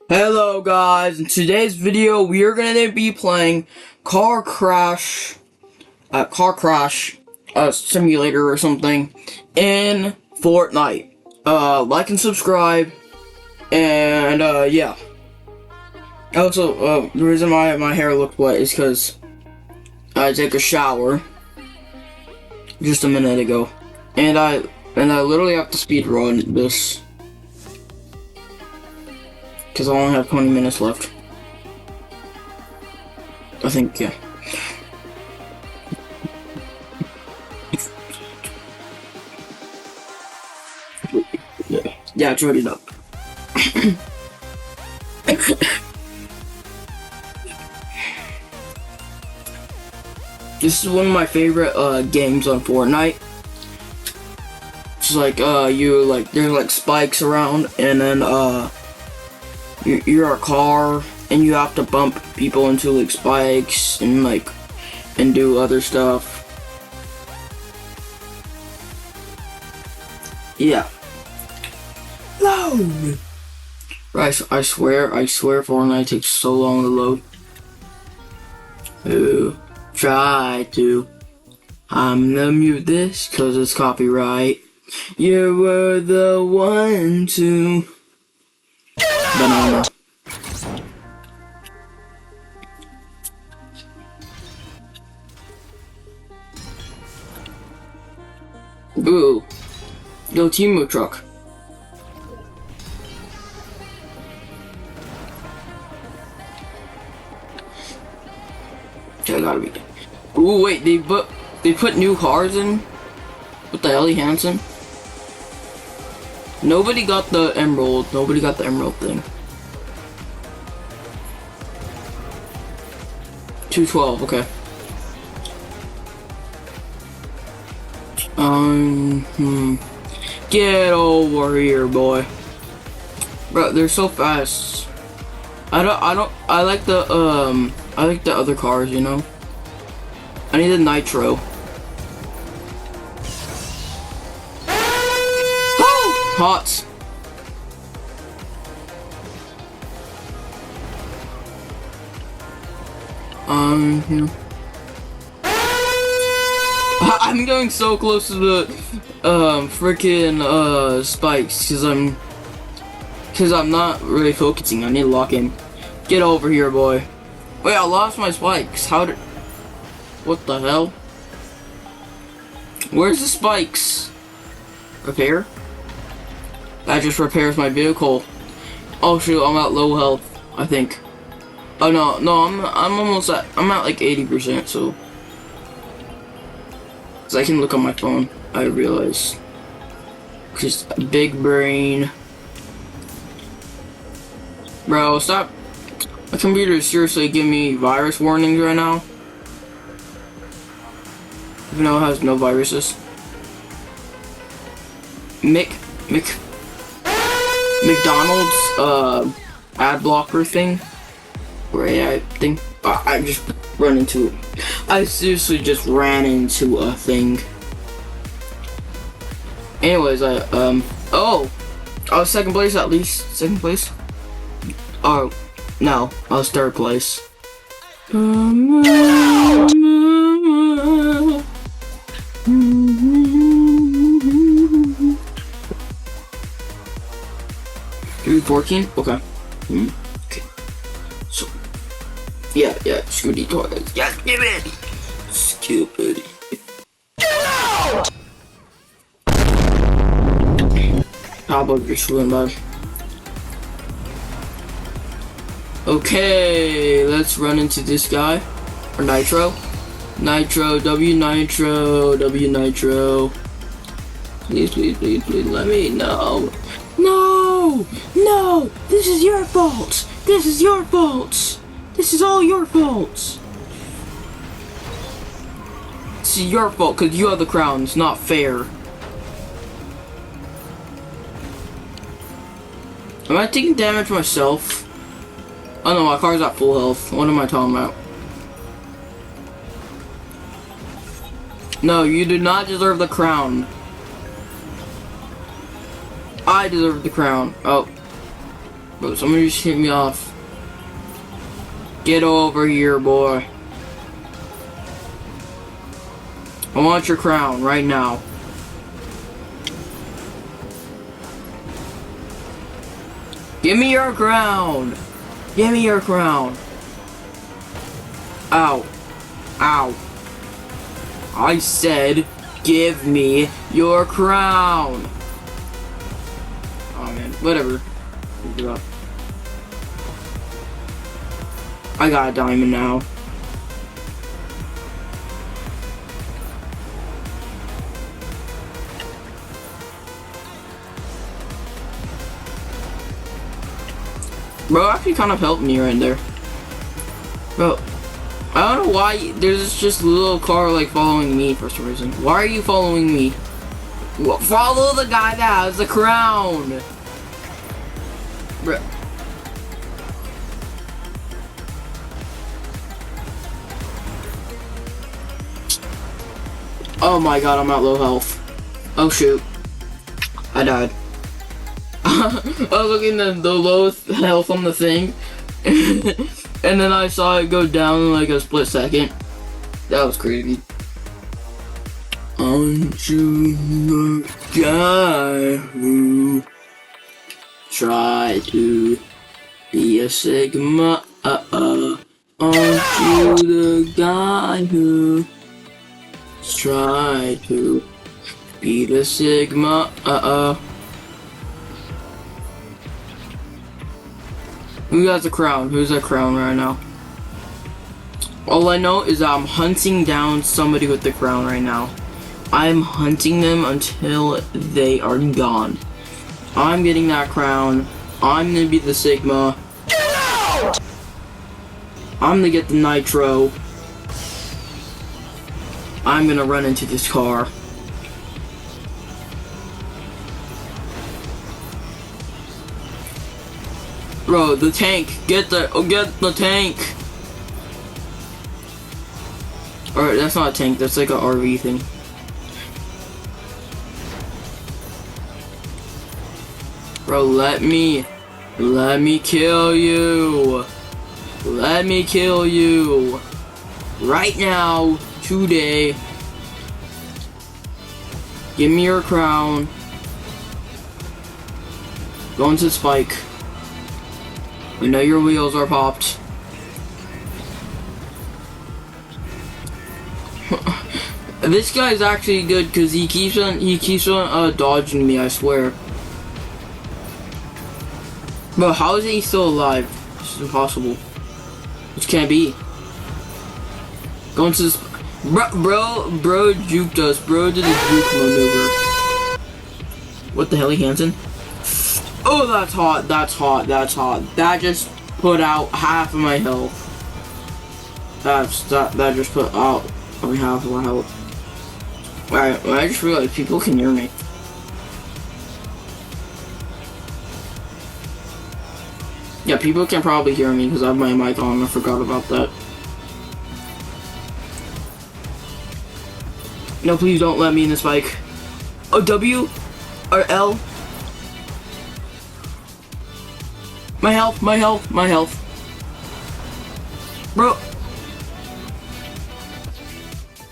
Hello guys, in today's video we are going to be playing car crash simulator or something in Fortnite. Like and subscribe, and yeah. Also, the reason why my hair looked wet is because I took a shower just a minute ago, and I literally have to speed run this. Because I only have 20 minutes left. I think, yeah. Yeah, it's already up. This is one of my favorite games on Fortnite. It's like there's like spikes around, and then you're a car and you have to bump people into like spikes and do other stuff. Yeah. Load. Right, I swear Fortnite takes so long to load. Ooh, try to. I'm gonna mute this cause it's copyright. You were the one to. Banana. Ooh. Yo, Team truck. Okay, gotta be. Ooh, wait, they put new cars in? What the hell, Hanson? Nobody got the emerald. Nobody got the emerald thing. 212, okay. Get over here, boy. Bro, they're so fast. I like the other cars, you know? I need a nitro. Hot. Yeah. I'm going so close to the freaking spikes because I'm not really focusing. I need to lock in. Get over here, boy. Wait, I lost my spikes. What the hell? Where's the spikes? Repair? That just repairs my vehicle. Oh shoot, I'm at low health, I think. Oh no, I'm at like 80%, so. So I can look on my phone, I realize. Just a big brain. Bro, stop. My computer is seriously giving me virus warnings right now. Even though it has no viruses. McDonald's ad blocker thing, where I think I just run into it. I seriously just ran into a thing. Anyways, I was second place at least. Second place? Oh no, I was third place. Maybe 14? Okay. Okay. So, yeah, Scooty toilets. Yeah, give it! Stupid. How about your swim bud? Okay, let's run into this guy. Or Nitro. W Nitro. Please, let me know. No! This is your fault! This is your fault! This is all your fault! This is your fault because you have the crown. It's not fair. Am I taking damage myself? Oh no, my car's at full health. What am I talking about? No, you do not deserve the crown. I deserve the crown. Oh. Bro, somebody just hit me off. Get over here, boy. I want your crown right now. Give me your crown. Give me your crown. Ow. Ow. I said, give me your crown. Oh man, whatever. I got a diamond now. Bro, actually kind of helped me right there. Bro, I don't know why there's just a little car like following me for some reason. Why are you following me? Follow the guy that has the crown. Bro. Oh my god, I'm at low health. Oh shoot. I died. I was looking at the low health on the thing. And then I saw it go down in like a split second. That was crazy. Aren't you the guy who tried to be a Sigma? Aren't you the guy who tried to be the Sigma? Who got the crown? Who's that crown right now? All I know is I'm hunting down somebody with the crown right now. I'm hunting them until they are gone. I'm getting that crown. I'm gonna be the Sigma. I'm gonna get the nitro. I'm gonna run into this car. Bro, the tank. Get the tank. Or that's not a tank, that's like an RV thing. Bro, let me kill you. Let me kill you. Right now, today. Give me your crown. Go into Spike. We know your wheels are popped. This guy's actually good because he keeps on dodging me, I swear. But how is he still alive? This is impossible. This can't be. Go into this. Bro juked us. Bro did a juke maneuver. What the hell, Hansen? Oh, that's hot. That's hot. That's hot. That just put out half of my health. That just put out probably half of my health. Alright, well, I just realized people can hear me. Yeah, people can probably hear me because I have my mic on. I forgot about that. No, please don't let me in this bike. Oh, W? Or L? My health, my health, my health. Bro.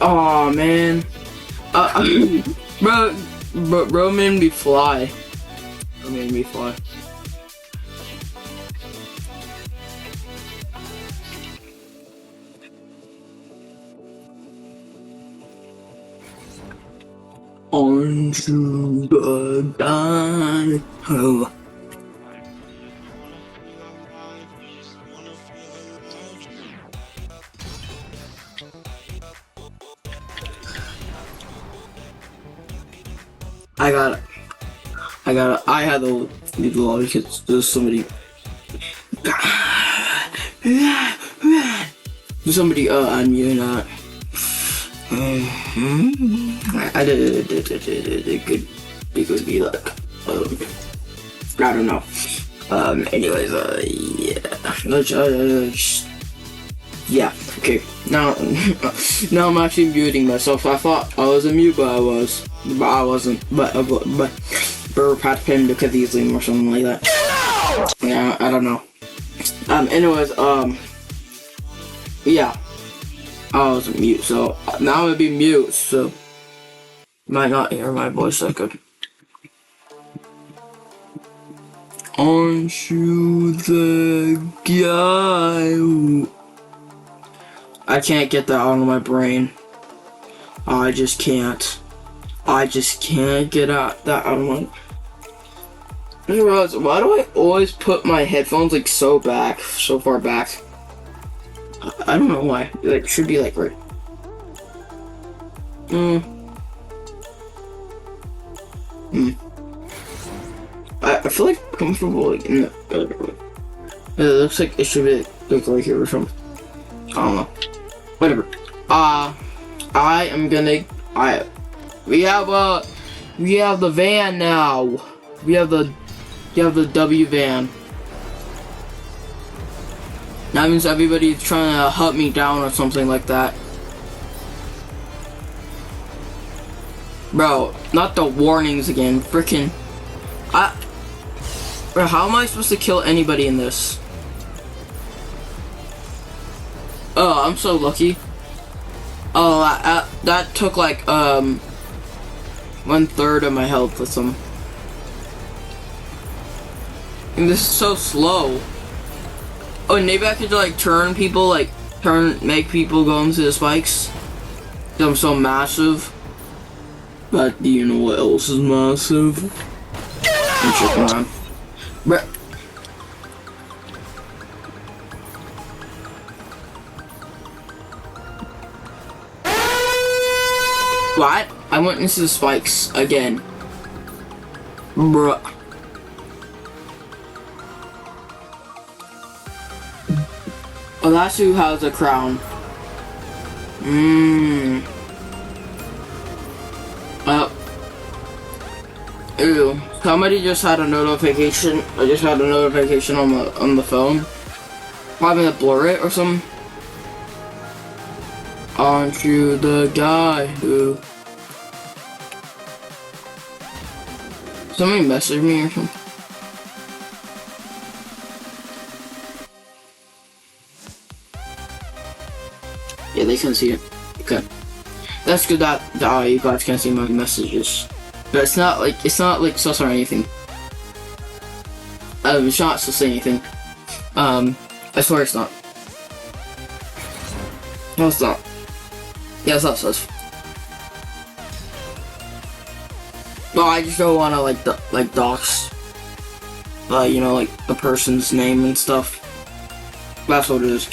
Oh man. Bro made me fly. Bro made me fly. Aren't you the guy who I had to leave the lobby because there's somebody. There's somebody unmuting that. I did it could be like I don't know. Anyways, yeah. Okay. Now I'm actually muting myself. I thought I was a mute, but I wasn't. But Burp had pinned because he's lame or something like that. Yeah, I don't know. Anyways, yeah. I was mute, so now I'm gonna be mute, so you might not hear my voice that good. Aren't you the guy who... I can't get that out of my brain. I just can't. I just can't get that out of my... I realize, why do I always put my headphones like so far back? I don't know why. It should be like right. I feel like comfortable like in the other way. It looks like it should be like right here or something. I don't know. Whatever. I am gonna. We have the van now. We have the W van. That means everybody's trying to hunt me down or something like that. Bro, not the warnings again. Frickin'. Bro, how am I supposed to kill anybody in this? Oh, I'm so lucky. Oh, that took like, 1/3 of my health with some. And this is so slow. Oh, and maybe I could like turn people, make people go into the spikes. Cause I'm so massive. But do you know what else is massive? I'm checking around. Bruh. What? I went into the spikes again. Bruh. Oh, that's who has a crown. Ew. Somebody just had a notification. I just had a notification on the phone. Probably gonna blur it or something. Aren't you the guy who... Somebody messaged me or something. Yeah, they can see it. Okay. That's good that you guys can see my messages. But it's not like sus or anything. It's not sus or anything. I swear it's not. No, it's not. Yeah, it's not sus. No, I just don't wanna dox you know, like the person's name and stuff. That's what it is.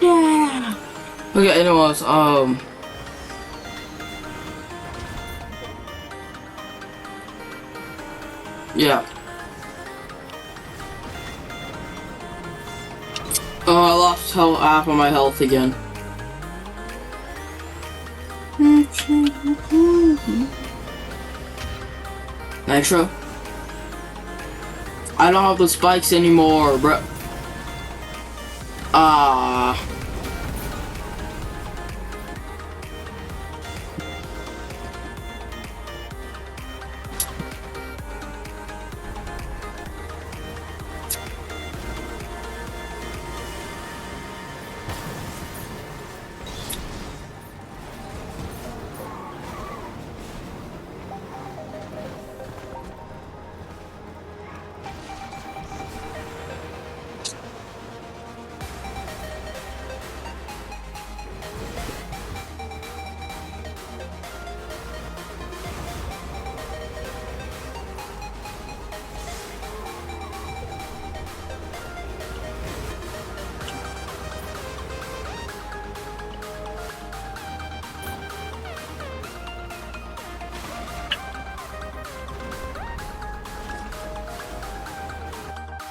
Yeah. Okay, anyways, yeah. Oh, I lost half of my health again. Nitro? I don't have the spikes anymore, bro.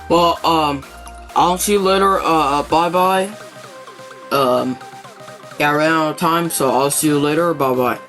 Well, I'll see you later, bye-bye. Yeah, I ran out of time, so I'll see you later, bye-bye.